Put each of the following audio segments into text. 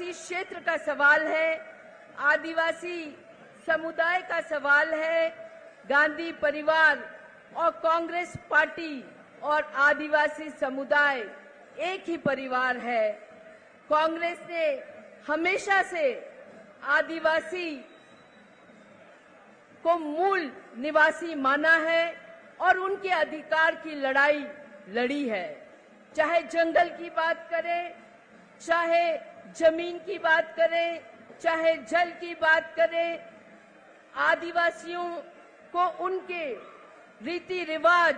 आदिवासी क्षेत्र का सवाल है, आदिवासी समुदाय का सवाल है। गांधी परिवार और कांग्रेस पार्टी और आदिवासी समुदाय एक ही परिवार है। कांग्रेस ने हमेशा से आदिवासी को मूल निवासी माना है और उनके अधिकार की लड़ाई लड़ी है। चाहे जंगल की बात करें, चाहे जमीन की बात करें, चाहे जल की बात करें, आदिवासियों को उनके रीति रिवाज,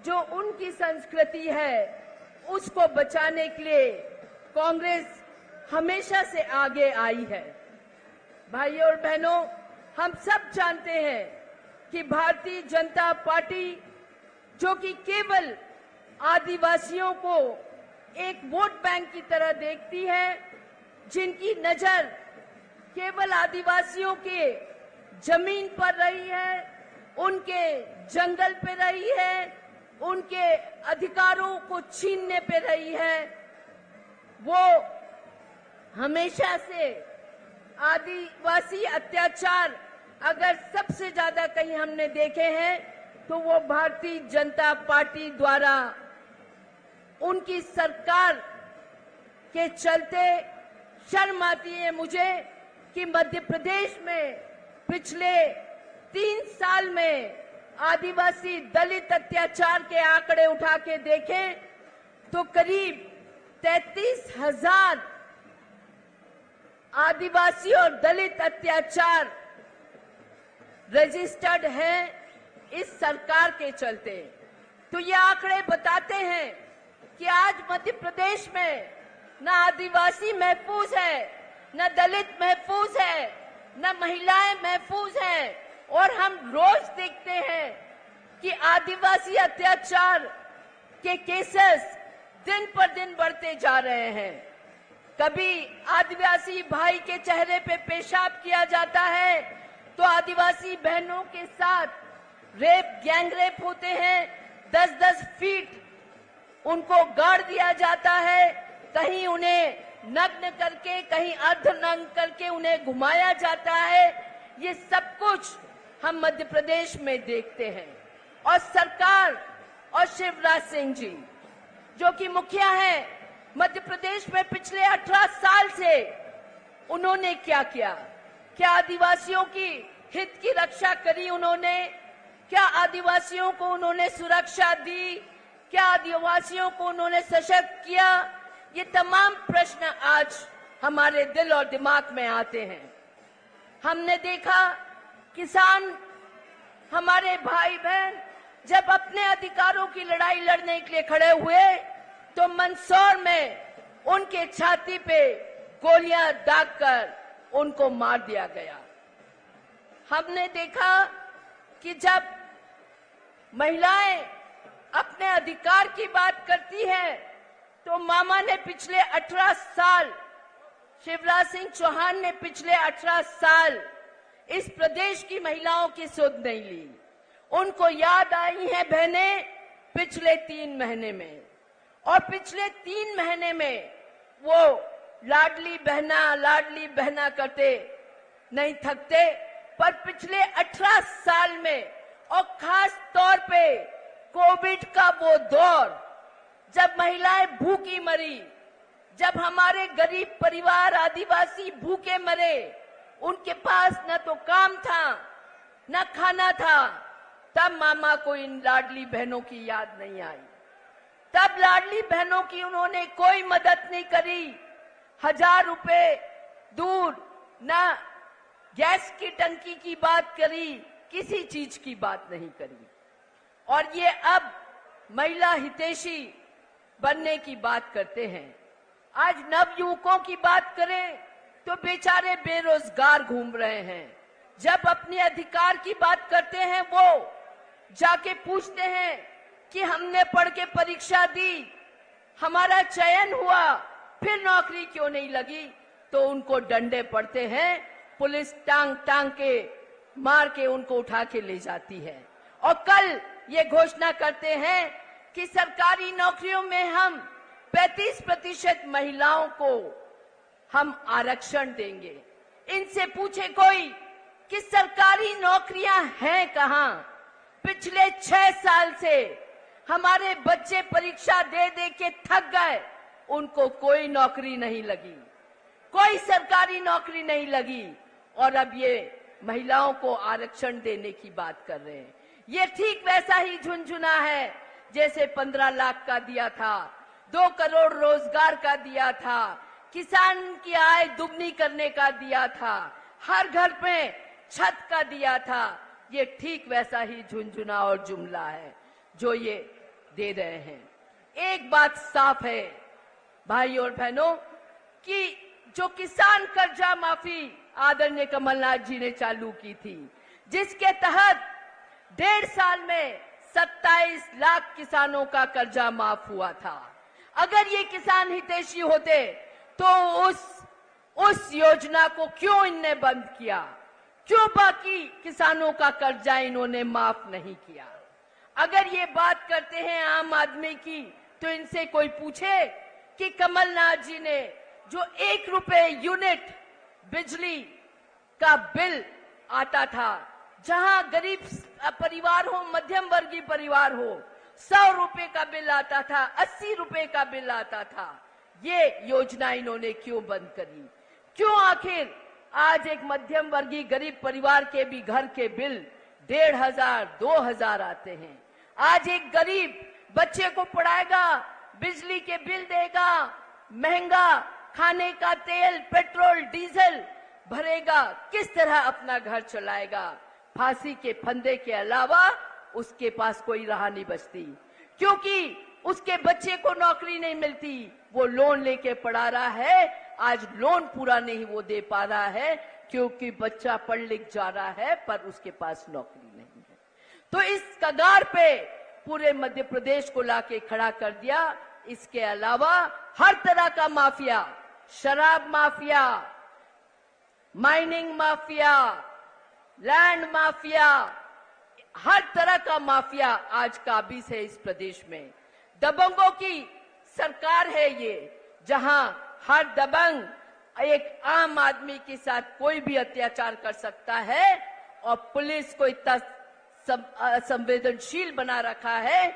जो उनकी संस्कृति है, उसको बचाने के लिए कांग्रेस हमेशा से आगे आई है। भाइयों और बहनों, हम सब जानते हैं कि भारतीय जनता पार्टी, जो कि केवल आदिवासियों को एक वोट बैंक की तरह देखती है, जिनकी नजर केवल आदिवासियों के जमीन पर रही है, उनके जंगल पे रही है, उनके अधिकारों को छीनने पे रही है, वो हमेशा से आदिवासी अत्याचार अगर सबसे ज्यादा कहीं हमने देखे हैं तो वो भारतीय जनता पार्टी द्वारा उनकी सरकार के चलते। शर्म आती है मुझे कि मध्य प्रदेश में पिछले 3 साल में आदिवासी दलित अत्याचार के आंकड़े उठा के देखें तो करीब 33,000 आदिवासी और दलित अत्याचार रजिस्टर्ड हैं इस सरकार के चलते। तो ये आंकड़े बताते हैं कि आज मध्य प्रदेश में न आदिवासी महफूज है, न दलित महफूज है, न महिलाएं महफूज हैं। और हम रोज देखते हैं कि आदिवासी अत्याचार के केसेस दिन पर दिन बढ़ते जा रहे हैं। कभी आदिवासी भाई के चेहरे पे पेशाब किया जाता है तो आदिवासी बहनों के साथ रेप, गैंग रेप होते हैं। 10-10 फीट उनको गाड़ दिया जाता है, कहीं उन्हें नग्न करके, कहीं अर्धनग्न करके उन्हें घुमाया जाता है। ये सब कुछ हम मध्य प्रदेश में देखते हैं। और सरकार और शिवराज सिंह जी, जो कि मुखिया हैं मध्य प्रदेश में, पिछले 18 साल से उन्होंने क्या किया? क्या आदिवासियों की हित की रक्षा करी उन्होंने? क्या आदिवासियों को उन्होंने सुरक्षा दी? क्या आदिवासियों को उन्होंने सशक्त किया? ये तमाम प्रश्न आज हमारे दिल और दिमाग में आते हैं। हमने देखा किसान, हमारे भाई बहन जब अपने अधिकारों की लड़ाई लड़ने के लिए खड़े हुए तो मंदसौर में उनके छाती पे गोलियां दागकर उनको मार दिया गया। हमने देखा कि जब महिलाएं अपने अधिकार की बात करती हैं तो मामा ने पिछले 18 साल, शिवराज सिंह चौहान ने पिछले 18 साल इस प्रदेश की महिलाओं की सुध नहीं ली। उनको याद आई है बहनें पिछले 3 महीने में, और पिछले 3 महीने में वो लाडली बहना करते नहीं थकते। पर पिछले 18 साल में, और खास तौर पे कोविड का वो दौर जब महिलाएं भूखी मरी, जब हमारे गरीब परिवार आदिवासी भूखे मरे, उनके पास न तो काम था न खाना था, तब मामा को इन लाडली बहनों की याद नहीं आई। तब लाडली बहनों की उन्होंने कोई मदद नहीं करी। 1000 रुपए दूर, न गैस की टंकी की बात करी, किसी चीज की बात नहीं करी। और ये अब महिला हितैषी बनने की बात करते हैं। आज नवयुवकों की बात करें तो बेचारे बेरोजगार घूम रहे हैं। जब अपने अधिकार की बात करते हैं वो जाके पूछते हैं कि हमने पढ़ के परीक्षा दी, हमारा चयन हुआ, फिर नौकरी क्यों नहीं लगी, तो उनको डंडे पड़ते हैं। पुलिस टांग के मार के उनको उठा के ले जाती है। और कल ये घोषणा करते हैं कि सरकारी नौकरियों में हम 35% महिलाओं को हम आरक्षण देंगे। इनसे पूछे कोई कि सरकारी नौकरियां हैं कहां? पिछले 6 साल से हमारे बच्चे परीक्षा दे दे के थक गए, उनको कोई नौकरी नहीं लगी, कोई सरकारी नौकरी नहीं लगी, और अब ये महिलाओं को आरक्षण देने की बात कर रहे हैं। ये ठीक वैसा ही झुनझुना है जैसे 15 लाख का दिया था, 2 करोड़ रोजगार का दिया था, किसान की आय दुगनी करने का दिया था, हर घर में छत का दिया था। ये ठीक वैसा ही झुनझुना और जुमला है जो ये दे रहे हैं। एक बात साफ है भाई और बहनों कि जो किसान कर्जा माफी आदरणीय कमलनाथ जी ने चालू की थी, जिसके तहत 1.5 साल में 27 लाख किसानों का कर्जा माफ हुआ था। अगर ये किसान हितैषी होते तो उस योजना को क्यों इनने बंद किया? क्यों बाकी किसानों का कर्जा इन्होंने माफ नहीं किया? अगर ये बात करते हैं आम आदमी की, तो इनसे कोई पूछे कि कमलनाथ जी ने जो 1 रुपए यूनिट बिजली का बिल आता था, जहां गरीब परिवार हो, मध्यम वर्गीय परिवार हो, 100 रुपए का बिल आता था, 80 रुपए का बिल आता था, ये योजना इन्होंने क्यों बंद करी? क्यों आखिर आज एक मध्यम वर्गीय गरीब परिवार के भी घर के बिल 1,500, 2,000 आते हैं? आज एक गरीब बच्चे को पढ़ाएगा, बिजली के बिल देगा, महंगा खाने का तेल, पेट्रोल, डीजल भरेगा, किस तरह अपना घर चलाएगा? फांसी के फंदे के अलावा उसके पास कोई राह नहीं बचती, क्योंकि उसके बच्चे को नौकरी नहीं मिलती। वो लोन लेके पढ़ा रहा है, आज लोन पूरा नहीं वो दे पा रहा है क्योंकि बच्चा पढ़ लिख जा रहा है पर उसके पास नौकरी नहीं है। तो इस कगार पे पूरे मध्य प्रदेश को लाके खड़ा कर दिया। इसके अलावा हर तरह का माफिया, शराब mafia, mining mafia, land mafia, हर तरह का माफिया आज काबिज है इस प्रदेश में। दबंगों की सरकार है ये, जहां हर दबंग एक आम आदमी के साथ कोई भी अत्याचार कर सकता है और पुलिस को इतना संवेदनशील बना रखा है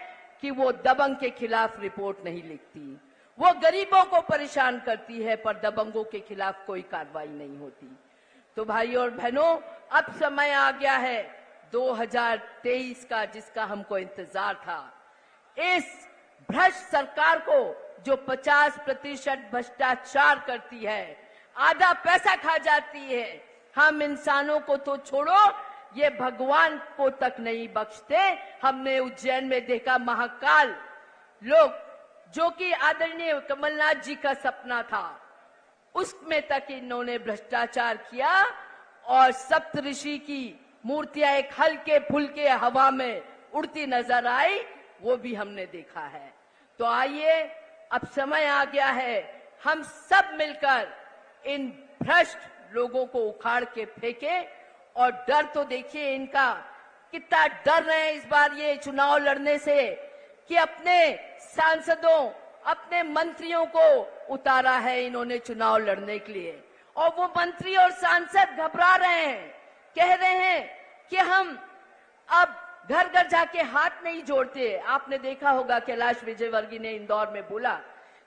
कि वो दबंग के खिलाफ रिपोर्ट नहीं लिखती। वो गरीबों को परेशान करती है पर दबंगों के खिलाफ कोई कार्रवाई नहीं होती। तो भाइयों और बहनों, अब समय आ गया है 2023 का, जिसका हमको इंतजार था। इस भ्रष्ट सरकार को जो 50% भ्रष्टाचार करती है, आधा पैसा खा जाती है, हम इंसानों को तो छोड़ो, ये भगवान को तक नहीं बख्शते। हमने उज्जैन में देखा महाकाल लोग, जो कि आदरणीय कमलनाथ जी का सपना था, उसमें तक इन्होंने भ्रष्टाचार किया और सप्तऋषि की मूर्तियां एक हल्के फुल्के हवा में उड़ती नजर आई, वो भी हमने देखा है। तो आइए, अब समय आ गया है हम सब मिलकर इन भ्रष्ट लोगों को उखाड़ के फेंके। और डर तो देखिए इनका, कितना डर रहे हैं इस बार ये चुनाव लड़ने से कि अपने सांसदों, अपने मंत्रियों को उतारा है इन्होंने चुनाव लड़ने के लिए, और वो मंत्री और सांसद घबरा रहे हैं, कह रहे हैं कि हम अब घर घर जाके हाथ नहीं जोड़ते। आपने देखा होगा कैलाश विजयवर्गीय ने इंदौर में बोला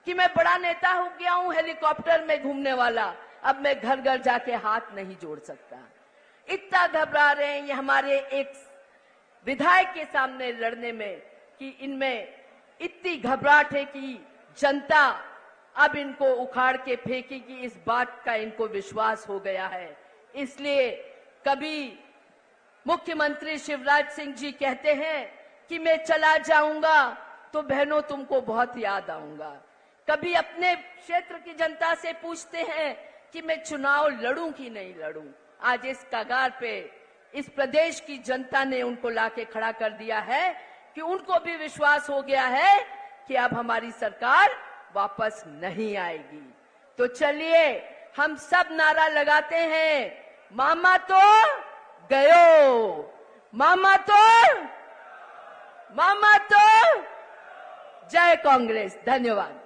कि मैं बड़ा नेता हो गया हूं, हेलीकॉप्टर में घूमने वाला, अब मैं घर घर जाके हाथ नहीं जोड़ सकता। इतना घबरा रहे हैं ये हमारे एक विधायक के सामने लड़ने में कि इनमें इतनी घबराहट है कि जनता अब इनको उखाड़ के फेंकेगी, इस बात का इनको विश्वास हो गया है। इसलिए कभी मुख्यमंत्री शिवराज सिंह जी कहते हैं कि मैं चला जाऊंगा तो बहनों तुमको बहुत याद आऊंगा। कभी अपने क्षेत्र की जनता से पूछते हैं कि मैं चुनाव लड़ूं कि नहीं लड़ूं। आज इस कगार पे इस प्रदेश की जनता ने उनको लाके खड़ा कर दिया है कि उनको भी विश्वास हो गया है कि अब हमारी सरकार वापस नहीं आएगी। तो चलिए हम सब नारा लगाते हैं, मामा तो गयो, मामा तो जय कांग्रेस। धन्यवाद।